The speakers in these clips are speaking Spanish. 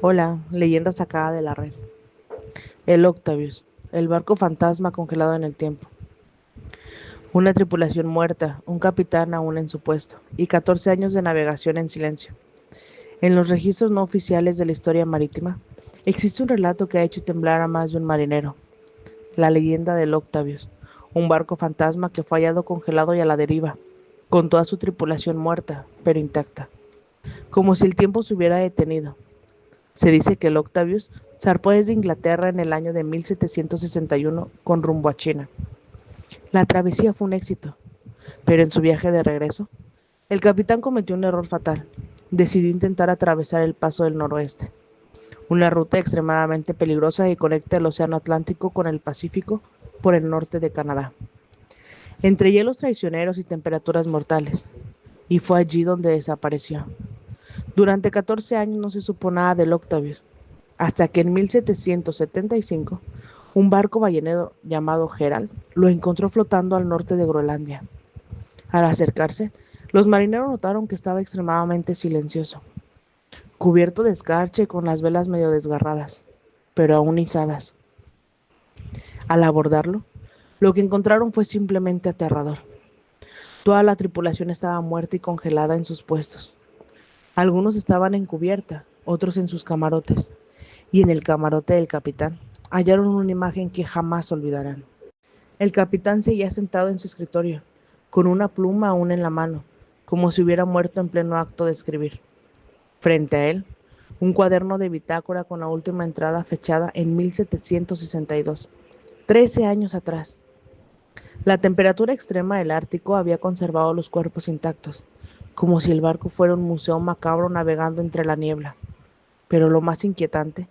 Hola, leyenda sacada de la red. El Octavius, el barco fantasma congelado en el tiempo. Una tripulación muerta, un capitán aún en su puesto, y 14 años de navegación en silencio. En los registros no oficiales de la historia marítima, existe un relato que ha hecho temblar a más de un marinero. La leyenda del Octavius, un barco fantasma que fue hallado congelado y a la deriva, con toda su tripulación muerta, pero intacta, como si el tiempo se hubiera detenido. Se dice que el Octavius zarpó desde Inglaterra en el año de 1761 con rumbo a China. La travesía fue un éxito, pero en su viaje de regreso, el capitán cometió un error fatal. Decidió intentar atravesar el Paso del Noroeste, una ruta extremadamente peligrosa que conecta el Océano Atlántico con el Pacífico por el norte de Canadá, entre hielos traicioneros y temperaturas mortales. Y fue allí donde desapareció. Durante 14 años no se supo nada del Octavius, hasta que en 1775 un barco ballenero llamado Herald lo encontró flotando al norte de Groenlandia. Al acercarse, los marineros notaron que estaba extremadamente silencioso, cubierto de escarcha y con las velas medio desgarradas, pero aún izadas. Al abordarlo, lo que encontraron fue simplemente aterrador. Toda la tripulación estaba muerta y congelada en sus puestos. Algunos estaban en cubierta, otros en sus camarotes, y en el camarote del capitán hallaron una imagen que jamás olvidarán. El capitán seguía sentado en su escritorio, con una pluma aún en la mano, como si hubiera muerto en pleno acto de escribir. Frente a él, un cuaderno de bitácora con la última entrada fechada en 1762, 13 años atrás. La temperatura extrema del Ártico había conservado los cuerpos intactos, como si el barco fuera un museo macabro navegando entre la niebla. Pero lo más inquietante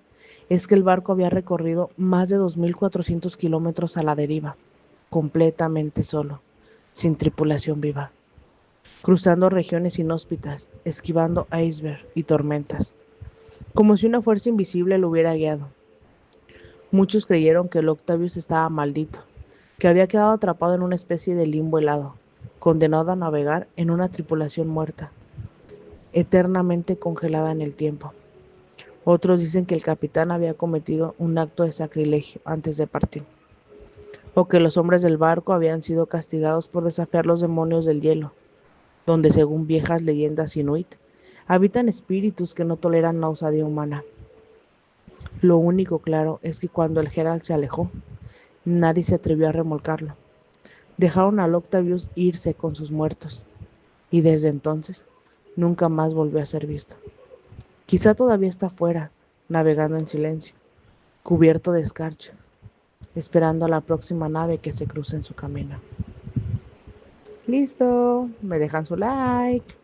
es que el barco había recorrido más de 2.400 kilómetros a la deriva, completamente solo, sin tripulación viva, cruzando regiones inhóspitas, esquivando iceberg y tormentas, como si una fuerza invisible lo hubiera guiado. Muchos creyeron que el Octavius estaba maldito, que había quedado atrapado en una especie de limbo helado, condenado a navegar en una tripulación muerta, eternamente congelada en el tiempo. Otros dicen que el capitán había cometido un acto de sacrilegio antes de partir, o que los hombres del barco habían sido castigados por desafiar los demonios del hielo, donde, según viejas leyendas inuit, habitan espíritus que no toleran la osadía humana. Lo único claro es que cuando el Herald se alejó, nadie se atrevió a remolcarlo. Dejaron al Octavius irse con sus muertos, y desde entonces nunca más volvió a ser visto. Quizá todavía está fuera, navegando en silencio, cubierto de escarcha, esperando a la próxima nave que se cruce en su camino. Listo, me dejan su like.